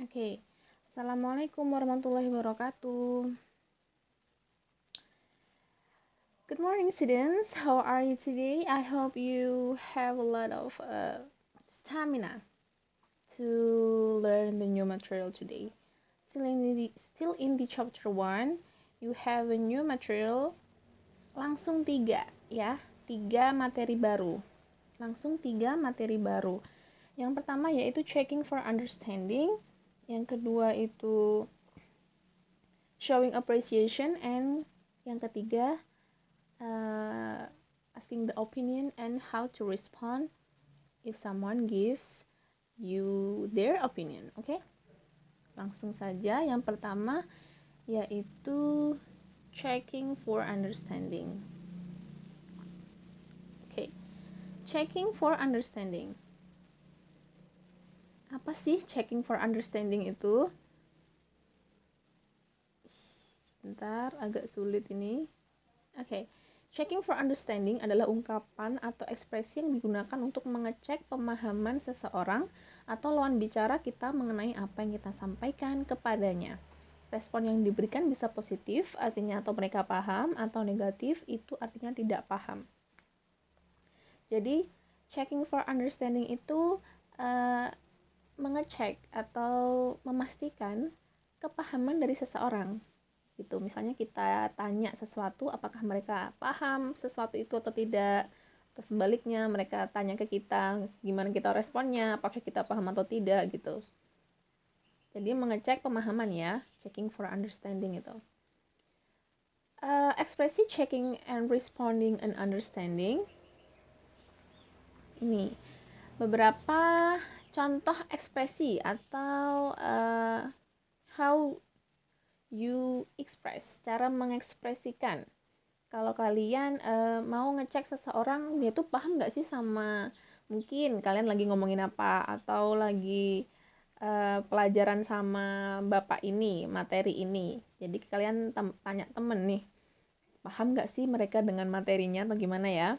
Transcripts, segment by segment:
Oke, Assalamualaikum warahmatullahi wabarakatuh. Good morning, students. How are you today? I hope you have a lot of stamina to learn the new material today. Still in the chapter 1, you have a new material. Langsung 3, ya. 3 materi baru. Langsung 3 materi baru. Yang pertama yaitu checking for understanding. Yang kedua itu showing appreciation, and yang ketiga asking the opinion and how to respond if someone gives you their opinion. Oke, langsung saja. Yang pertama yaitu checking for understanding. Oke, checking for understanding. Apa sih checking for understanding itu? Sebentar, agak sulit ini. Oke, checking for understanding adalah ungkapan atau ekspresi yang digunakan untuk mengecek pemahaman seseorang atau lawan bicara kita mengenai apa yang kita sampaikan kepadanya. Respon yang diberikan bisa positif, artinya atau mereka paham, atau negatif, itu artinya tidak paham. Jadi, checking for understanding itu mengecek atau memastikan kepahaman dari seseorang. Gitu. Misalnya kita tanya sesuatu, apakah mereka paham sesuatu itu atau tidak, atau sebaliknya mereka tanya ke kita, gimana kita responnya, apakah kita paham atau tidak gitu. Jadi mengecek pemahaman ya, checking for understanding itu. Ekspresi checking and responding and understanding. Ini beberapa contoh ekspresi atau how you express, cara mengekspresikan. Kalau kalian mau ngecek seseorang, dia tuh paham nggak sih sama, mungkin kalian lagi ngomongin apa, atau lagi pelajaran sama bapak ini, materi ini. Jadi kalian tanya temen nih, paham nggak sih mereka dengan materinya atau gimana ya?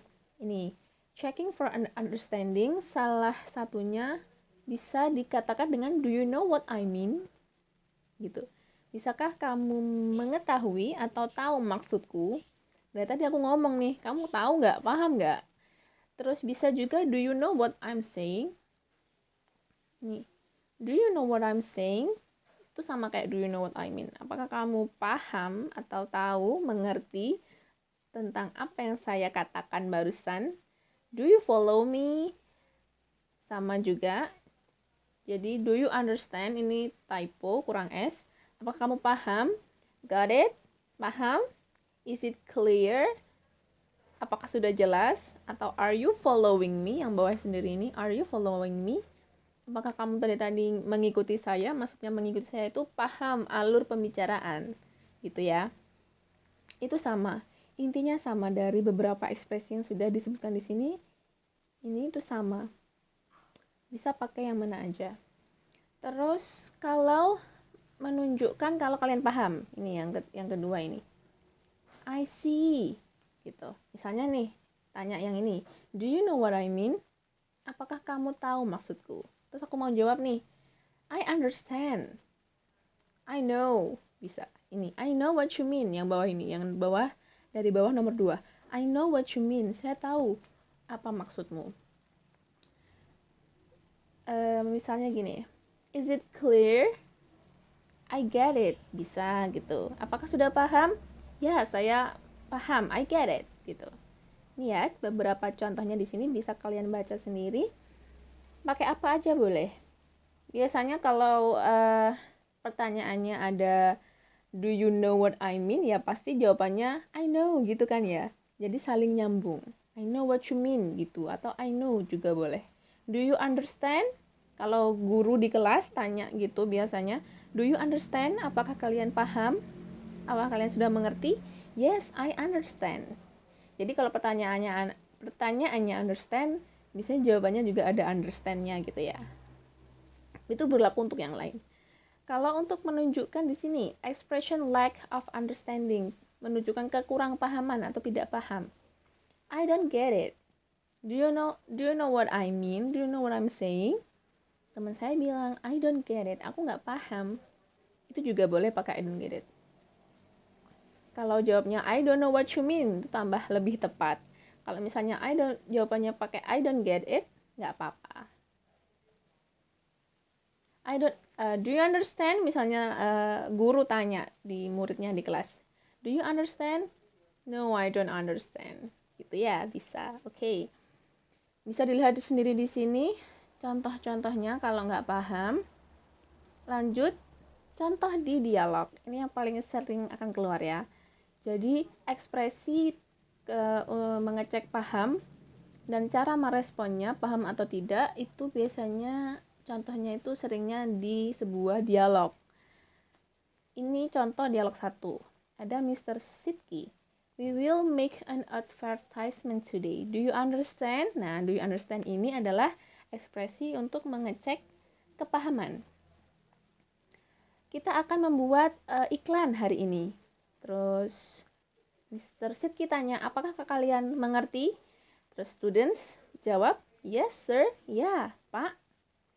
Ini, checking for an understanding, salah satunya bisa dikatakan dengan do you know what I mean? Gitu. Bisakah kamu mengetahui atau tahu maksudku? Dari tadi aku ngomong nih, kamu tahu nggak? Paham nggak? Terus bisa juga, do you know what I'm saying? Nih, do you know what I'm saying? Itu sama kayak do you know what I mean. Apakah kamu paham atau tahu, mengerti tentang apa yang saya katakan barusan? Do you follow me? Sama juga. Jadi, do you understand? Ini typo, kurang S. Apakah kamu paham? Got it? Paham? Is it clear? Apakah sudah jelas? Atau are you following me? Yang bawah sendiri ini, are you following me? Apakah kamu tadi mengikuti saya? Maksudnya mengikuti saya itu paham alur pembicaraan. Gitu ya. Itu sama. Intinya sama dari beberapa ekspresi yang sudah disebutkan di sini. Ini itu sama. Bisa pakai yang mana aja. Terus kalau menunjukkan kalau kalian paham, ini yang kedua ini. I see. Gitu. Misalnya nih, tanya yang ini, do you know what I mean? Apakah kamu tahu maksudku? Terus aku mau jawab nih, I understand. I know. Bisa. Ini, I know what you mean. Yang bawah ini, yang bawah, dari bawah nomor 2. I know what you mean. Saya tahu apa maksudmu. Misalnya gini, is it clear? I get it. Bisa gitu. Apakah sudah paham? Ya, saya paham. I get it. Gitu. Lihat beberapa contohnya di sini, bisa kalian baca sendiri. Pakai apa aja boleh. Biasanya kalau pertanyaannya ada do you know what I mean, ya pasti jawabannya I know gitu kan ya. Jadi saling nyambung. I know what you mean gitu, atau I know juga boleh. Do you understand? Kalau guru di kelas tanya gitu biasanya, do you understand? Apakah kalian paham? Apakah kalian sudah mengerti? Yes, I understand. Jadi kalau pertanyaannya understand, biasanya jawabannya juga ada understand-nya gitu ya. Itu berlaku untuk yang lain. Kalau untuk menunjukkan di sini expression lack of understanding, menunjukkan kekurang pahaman atau tidak paham. I don't get it. Do you know what I mean? Do you know what I'm saying? Teman saya bilang, I don't get it, aku nggak paham. Itu juga boleh pakai I don't get it. Kalau jawabnya I don't know what you mean, itu tambah lebih tepat. Kalau misalnya jawabannya pakai I don't get it, nggak apa-apa. Do you understand? Misalnya guru tanya di muridnya di kelas, do you understand? No, I don't understand. Gitu ya, bisa. Oke. Bisa dilihat sendiri di sini contoh-contohnya kalau nggak paham. Lanjut, contoh di dialog. Ini yang paling sering akan keluar ya. Jadi ekspresi mengecek paham dan cara meresponnya, paham atau tidak, itu biasanya contohnya itu seringnya di sebuah dialog. Ini contoh dialog 1. Ada Mr. Sidki. We will make an advertisement today. Do you understand? Nah, do you understand ini adalah ekspresi untuk mengecek kepahaman. Kita akan membuat iklan hari ini. Terus Mr. Sidki tanya, apakah kalian mengerti? Terus students jawab, yes sir, ya pak,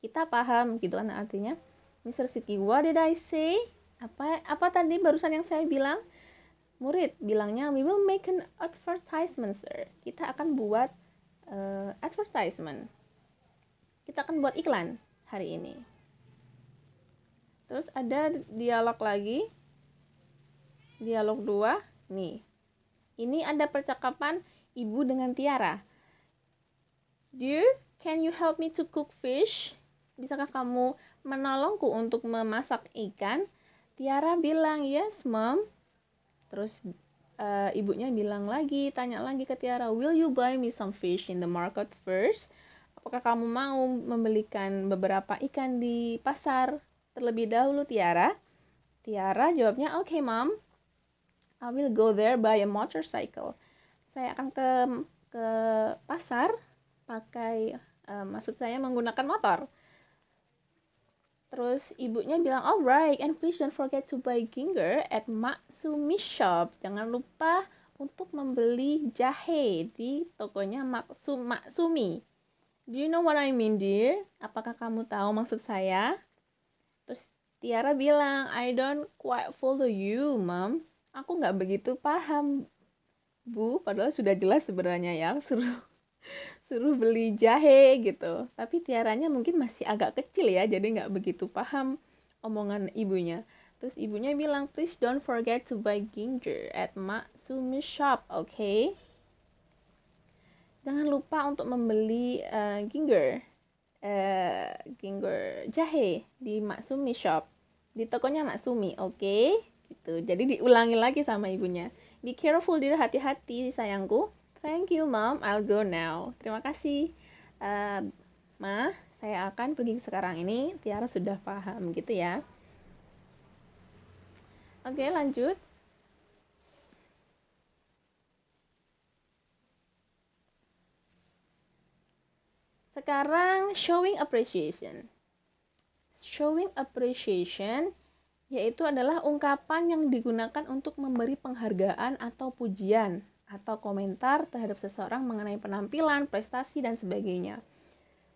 kita paham, gitu kan artinya. Mr. Sidki, what did I say? Apa tadi barusan yang saya bilang? Murid bilangnya, we will make an advertisement sir. Kita akan buat advertisement. Kita akan buat iklan hari ini. Terus ada dialog lagi. Dialog 2. Nih. Ini ada percakapan ibu dengan Tiara. Dear, can you help me to cook fish? Bisakah kamu menolongku untuk memasak ikan? Tiara bilang, yes mom. Terus ibunya bilang lagi, tanya lagi ke Tiara, will you buy me some fish in the market first? Apakah kamu mau membelikan beberapa ikan di pasar terlebih dahulu, Tiara? Tiara jawabnya, okay mom. I will go there by a motorcycle. Saya akan ke pasar pakai maksud saya menggunakan motor. Terus ibunya bilang, alright, and please don't forget to buy ginger at Matsumi shop. Jangan lupa untuk membeli jahe di tokonya Matsumi. Do you know what I mean, dear? Apakah kamu tahu maksud saya? Terus Tiara bilang, I don't quite follow you, mom. Aku nggak begitu paham, Bu. Padahal sudah jelas sebenarnya ya, suruh beli jahe gitu. Tapi Tiaranya mungkin masih agak kecil ya, jadi nggak begitu paham omongan ibunya. Terus ibunya bilang, please don't forget to buy ginger at Matsumi shop, okay? Jangan lupa untuk membeli ginger jahe di Matsumi shop, di tokonya Matsumi, okay? Gitu. Jadi diulangi lagi sama ibunya. Be careful dear, hati-hati sayangku. Thank you mom, I'll go now. Terima kasih Ma, saya akan pergi sekarang ini. Tiara sudah paham gitu ya. Oke, lanjut. Sekarang showing appreciation. Showing appreciation yaitu adalah ungkapan yang digunakan untuk memberi penghargaan atau pujian atau komentar terhadap seseorang mengenai penampilan, prestasi, dan sebagainya.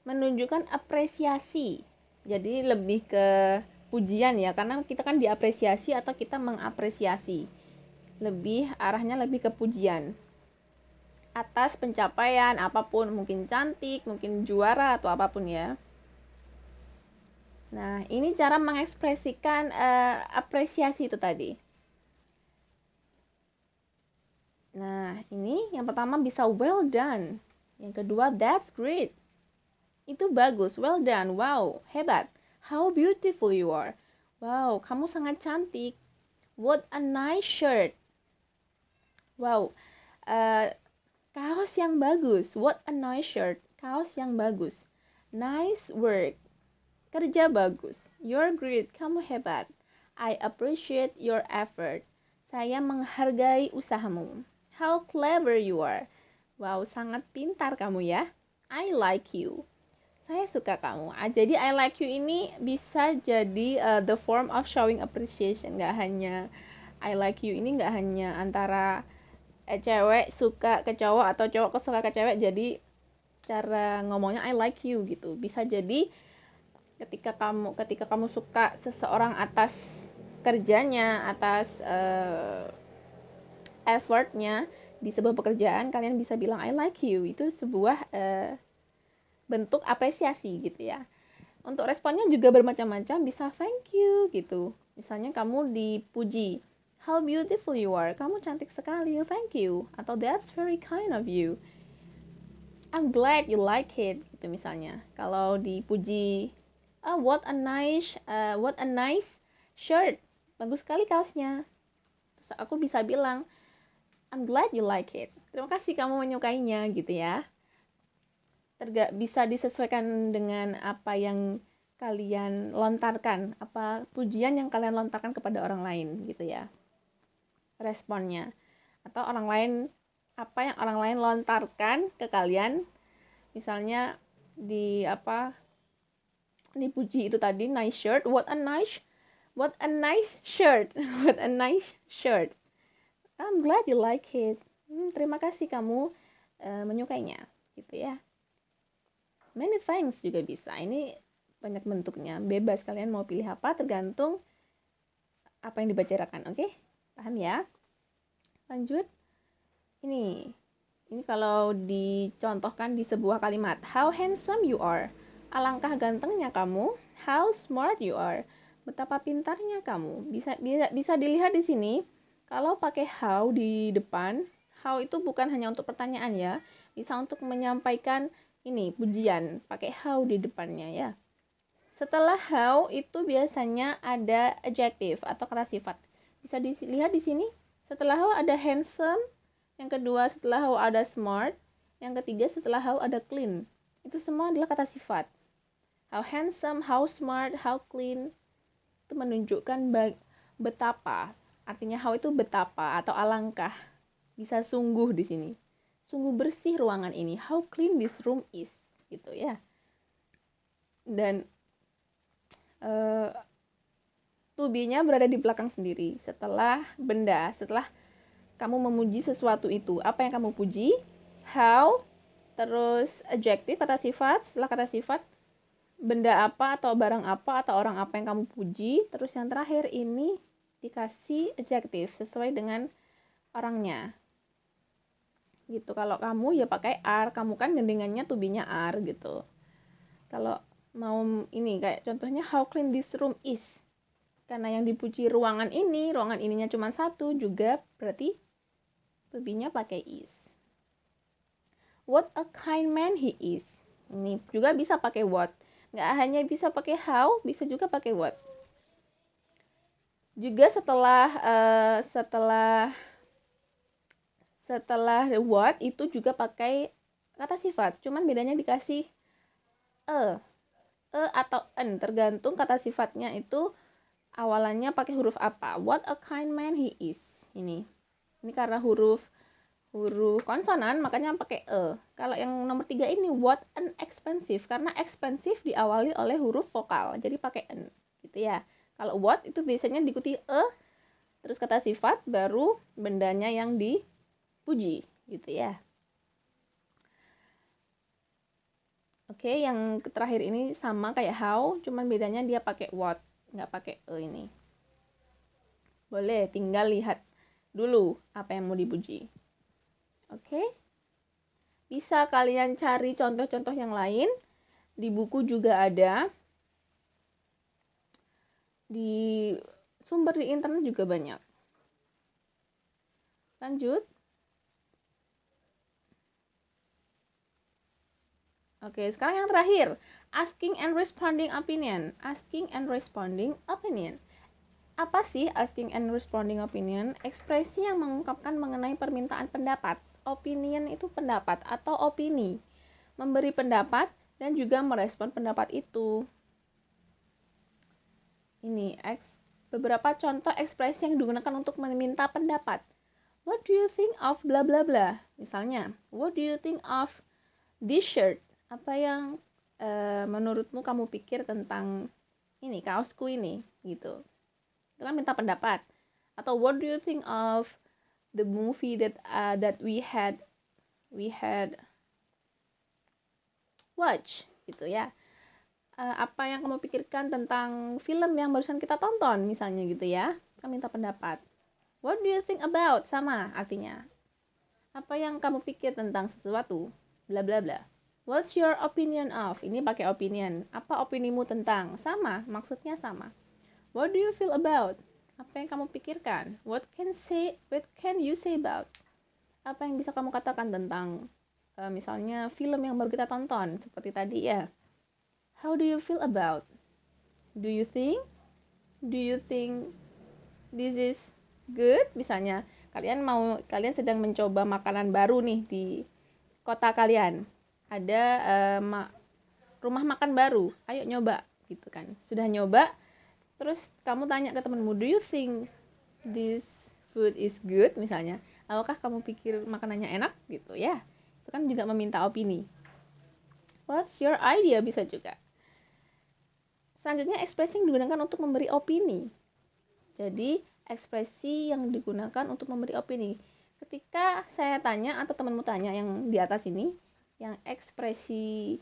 Menunjukkan apresiasi. Jadi lebih ke pujian ya, karena kita kan diapresiasi atau kita mengapresiasi. Arahnya lebih ke pujian. Atas pencapaian apapun, mungkin cantik, mungkin juara atau apapun ya. Nah, ini cara mengekspresikan apresiasi itu tadi. Nah, ini yang pertama bisa well done. Yang kedua, that's great. Itu bagus, well done, wow, hebat. How beautiful you are. Wow, kamu sangat cantik. What a nice shirt. Wow, kaos yang bagus. What a nice shirt. Kaos yang bagus. Nice work. Kerja bagus. You're great. Kamu hebat. I appreciate your effort. Saya menghargai usahamu. How clever you are. Wow, sangat pintar kamu ya. I like you. Saya suka kamu. Jadi I like you ini bisa jadi the form of showing appreciation. Nggak hanya I like you ini nggak hanya antara cewek suka ke cowok atau cowok suka ke cewek. Jadi cara ngomongnya I like you gitu. Bisa jadi Ketika kamu suka seseorang atas kerjanya, atas effortnya di sebuah pekerjaan, kalian bisa bilang I like you. Itu sebuah bentuk apresiasi gitu ya. Untuk responnya juga bermacam-macam, bisa thank you gitu. Misalnya kamu dipuji, how beautiful you are, kamu cantik sekali, thank you. Atau that's very kind of you, I'm glad you like it gitu misalnya. Kalau dipuji, oh, what a nice shirt, bagus sekali kaosnya. Terus aku bisa bilang, I'm glad you like it, terima kasih kamu menyukainya gitu ya. Bisa disesuaikan dengan apa yang kalian lontarkan, apa pujian yang kalian lontarkan kepada orang lain gitu ya, responnya. Atau apa yang orang lain lontarkan ke kalian, misalnya dipuji itu tadi, nice shirt, what a nice shirt what a nice shirt, I'm glad you like it, terima kasih kamu menyukainya gitu ya. Many thanks juga bisa, ini banyak bentuknya, bebas kalian mau pilih apa, tergantung apa yang dibicarakan. Oke, paham ya? Lanjut. Ini kalau dicontohkan di sebuah kalimat, how handsome you are, alangkah gantengnya kamu. How smart you are, betapa pintarnya kamu. Bisa dilihat di sini, kalau pakai how di depan, how itu bukan hanya untuk pertanyaan ya, bisa untuk menyampaikan ini pujian, pakai how di depannya ya. Setelah how itu biasanya ada adjective atau kata sifat. Bisa dilihat di sini, setelah how ada handsome, yang kedua setelah how ada smart, yang ketiga setelah how ada clean. Itu semua adalah kata sifat. How handsome, how smart, how clean, itu menunjukkan betapa. Artinya how itu betapa atau alangkah. Bisa sungguh di sini. Sungguh bersih ruangan ini. How clean this room is, gitu ya. Dan to be-nya berada di belakang sendiri. Setelah benda, setelah kamu memuji sesuatu itu, apa yang kamu puji? How, terus adjective, kata sifat. Setelah kata sifat, benda apa atau barang apa atau orang apa yang kamu puji. Terus yang terakhir ini dikasih adjective sesuai dengan orangnya. Gitu. Kalau kamu ya pakai are, kamu kan gandengannya to be-nya are gitu. Kalau mau ini kayak contohnya how clean this room is. Karena yang dipuji ruangan ininya cuma satu, juga berarti to be-nya pakai is. What a kind man he is. Ini juga bisa pakai what. Nggak hanya bisa pakai how, bisa juga pakai what. Juga setelah what itu juga pakai kata sifat. Cuman bedanya dikasih e atau en, tergantung kata sifatnya itu awalannya pakai huruf apa. What a kind man he is. Ini karena huruf konsonan makanya pakai e. Kalau yang nomor 3 ini what an expensive, karena expensive diawali oleh huruf vokal, jadi pakai n gitu ya. Kalau what itu biasanya diikuti e, terus kata sifat, baru bendanya yang dipuji gitu ya. Oke, yang terakhir ini sama kayak how, cuman bedanya dia pakai what, nggak pakai e ini. Boleh tinggal lihat dulu apa yang mau dipuji. Oke, bisa kalian cari contoh-contoh yang lain. Di buku juga ada. Di sumber di internet juga banyak. Lanjut. Oke, sekarang yang terakhir. Asking and responding opinion. Asking and responding opinion. Apa sih asking and responding opinion? Ekspresi yang mengungkapkan mengenai permintaan pendapat. Opinion itu pendapat atau opini. Memberi pendapat dan juga merespon pendapat itu. Ini beberapa contoh ekspresi yang digunakan untuk meminta pendapat. What do you think of bla bla bla? Misalnya, what do you think of this shirt? Apa yang menurutmu kamu pikir tentang ini, kaosku ini, gitu. Itu kan minta pendapat. Atau what do you think of the movie that we had watch, gitu ya. apa yang kamu pikirkan tentang film yang barusan kita tonton, misalnya gitu ya. Kamu minta pendapat. What do you think about? Sama artinya. Apa yang kamu pikir tentang sesuatu? Bla bla bla. What's your opinion of? Ini pakai opinion. Apa opinimu tentang? Sama, maksudnya sama. What do you feel about? Apa yang kamu pikirkan? What can you say about? Apa yang bisa kamu katakan tentang misalnya film yang baru kita tonton seperti tadi ya. How do you feel about? Do you think this is good? Misalnya kalian sedang mencoba makanan baru nih di kota kalian. Ada rumah makan baru. Ayo nyoba gitu kan. Sudah nyoba, terus kamu tanya ke temanmu, do you think this food is good misalnya? Apakah kamu pikir makanannya enak gitu ya? Itu kan juga meminta opini. What's your idea bisa juga. Selanjutnya ekspresi yang digunakan untuk memberi opini. Jadi ekspresi yang digunakan untuk memberi opini. Ketika saya tanya atau temanmu tanya yang di atas ini, yang ekspresi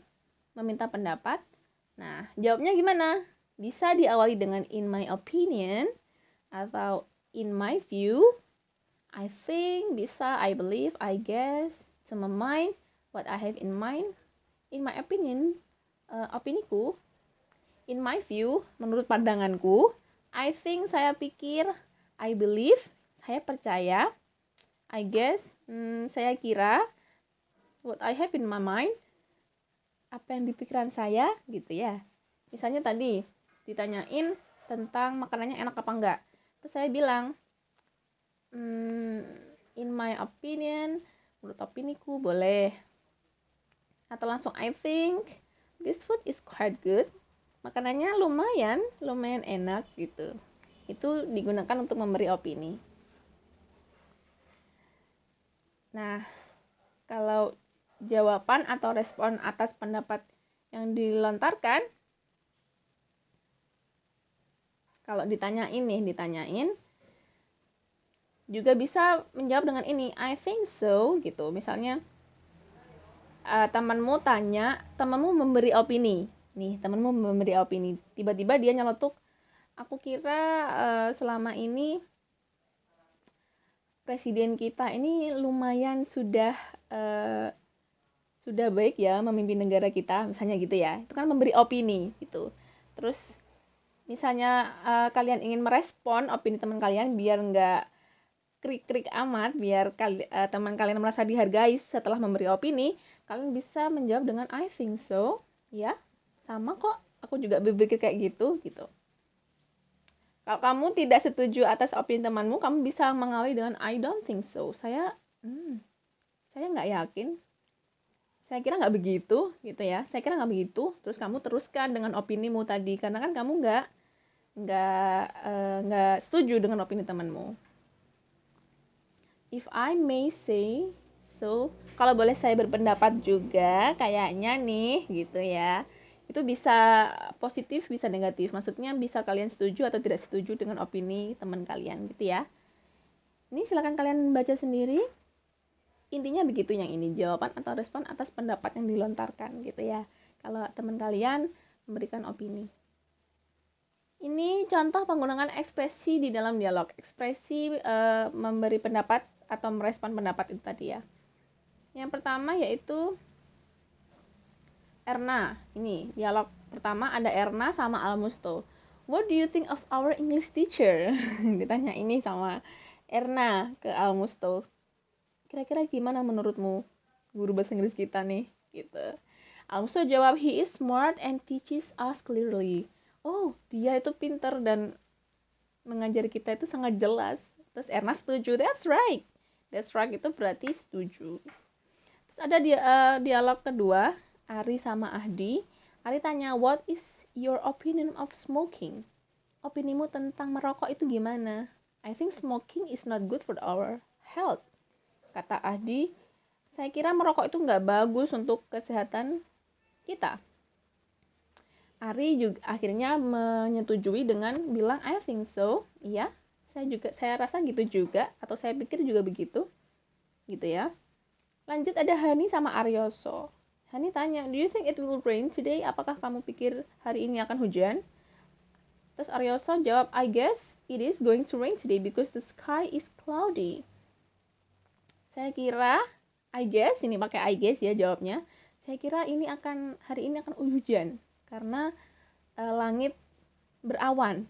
meminta pendapat, nah jawabnya gimana? Bisa diawali dengan in my opinion atau in my view, I think, bisa I believe, I guess, to my mind, what I have in mind, in my opinion, opiniku, in my view, menurut pandanganku, I think, saya pikir, I believe, saya percaya, I guess, saya kira, what I have in my mind, apa yang di pikiran saya, gitu ya. Misalnya tadi ditanyain tentang makanannya enak apa enggak. Terus saya bilang, in my opinion, menurut opiniku boleh. Atau langsung I think this food is quite good. Makanannya lumayan enak gitu. Itu digunakan untuk memberi opini. Nah, kalau jawaban atau respon atas pendapat yang dilontarkan, kalau ditanyain juga bisa menjawab dengan ini, I think so gitu. Misalnya temanmu memberi opini. Nih, temanmu memberi opini. Tiba-tiba dia nyeletuk, aku kira selama ini presiden kita ini lumayan sudah baik ya memimpin negara kita, misalnya gitu ya. Itu kan memberi opini gitu. Terus misalnya kalian ingin merespon opini teman kalian biar nggak krik-krik amat, biar teman kalian merasa dihargai setelah memberi opini, kalian bisa menjawab dengan I think so. Ya, sama kok, aku juga berpikir kayak gitu. Kalau kamu tidak setuju atas opini temanmu, kamu bisa mengawali dengan I don't think so. Saya nggak yakin. Saya kira nggak begitu, gitu ya. Saya kira nggak begitu. Terus kamu teruskan dengan opinimu tadi, karena kan kamu nggak setuju dengan opini temanmu. If I may say so, kalau boleh saya berpendapat juga, kayaknya nih, gitu ya. Itu bisa positif, bisa negatif. Maksudnya bisa kalian setuju atau tidak setuju dengan opini teman kalian, gitu ya. Ini silakan kalian baca sendiri. Intinya begitu yang ini, jawaban atau respon atas pendapat yang dilontarkan, gitu ya. Kalau teman kalian memberikan opini. Ini contoh penggunaan ekspresi di dalam dialog. Ekspresi memberi pendapat atau merespon pendapat itu tadi ya. Yang pertama yaitu Erna. Ini dialog pertama ada Erna sama Almusto. What do you think of our English teacher? Ditanya ini sama Erna ke Almusto. Kira-kira gimana menurutmu guru bahasa Inggris kita nih? Gitu. Almusto jawab, he is smart and teaches us clearly. Oh, dia itu pintar dan mengajari kita itu sangat jelas. Terus Erna setuju, that's right itu berarti setuju. Terus ada dialog kedua, Ari sama Ahdi. Ari tanya, what is your opinion of smoking? Opinimu tentang merokok itu gimana? I think smoking is not good for our health. Kata Ahdi, saya kira merokok itu nggak bagus untuk kesehatan kita. Ari juga akhirnya menyetujui dengan bilang I think so. Iya, saya rasa gitu juga, atau saya pikir juga begitu. Gitu ya. Lanjut ada Hani sama Aryoso. Hani tanya, do you think it will rain today? Apakah kamu pikir hari ini akan hujan? Terus Aryoso jawab, I guess it is going to rain today because the sky is cloudy. Saya kira, I guess, ini pakai I guess ya jawabnya. Saya kira hari ini akan hujan karena langit berawan.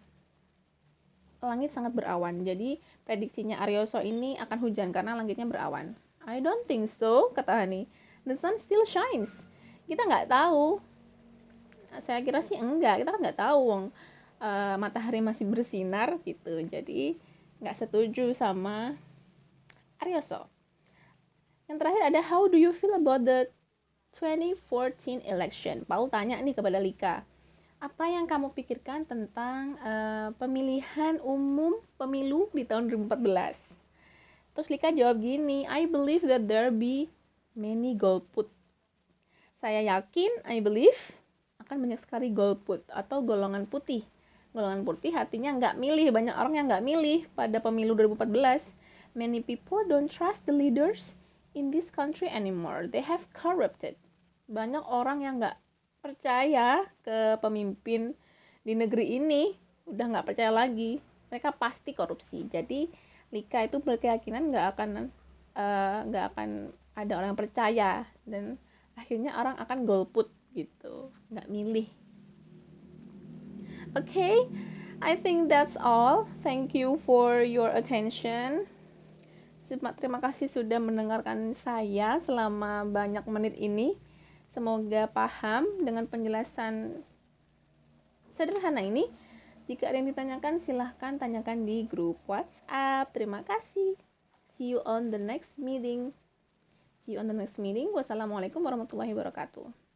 Langit sangat berawan. Jadi prediksinya Aryoso ini akan hujan karena langitnya berawan. I don't think so, kata Hani. The sun still shines. Kita nggak tahu. Saya kira sih enggak. Kita kan nggak tahu. Matahari masih bersinar gitu. Jadi nggak setuju sama Aryoso. Yang terakhir ada how do you feel about the 2014 election? Paul tanya nih kepada Lika. Apa yang kamu pikirkan tentang pemilihan umum pemilu di tahun 2014? Terus Lika jawab gini, I believe that there be many golput. Saya yakin, I believe, akan banyak sekali golput atau golongan putih. Golongan putih artinya nggak milih, banyak orang yang nggak milih pada pemilu 2014. Many people don't trust the leaders in this country anymore. They have corrupted. Banyak orang yang nggak percaya ke pemimpin di negeri ini, udah nggak percaya lagi. Mereka pasti korupsi. Jadi Lika itu berkeyakinan nggak akan ada orang yang percaya dan akhirnya orang akan golput gitu, nggak milih. Okay, I think that's all. Thank you for your attention. Terima kasih sudah mendengarkan saya selama banyak menit ini. Semoga paham dengan penjelasan sederhana ini. Jika ada yang ditanyakan, silahkan tanyakan di grup WhatsApp. Terima kasih. See you on the next meeting. Wassalamualaikum warahmatullahi wabarakatuh.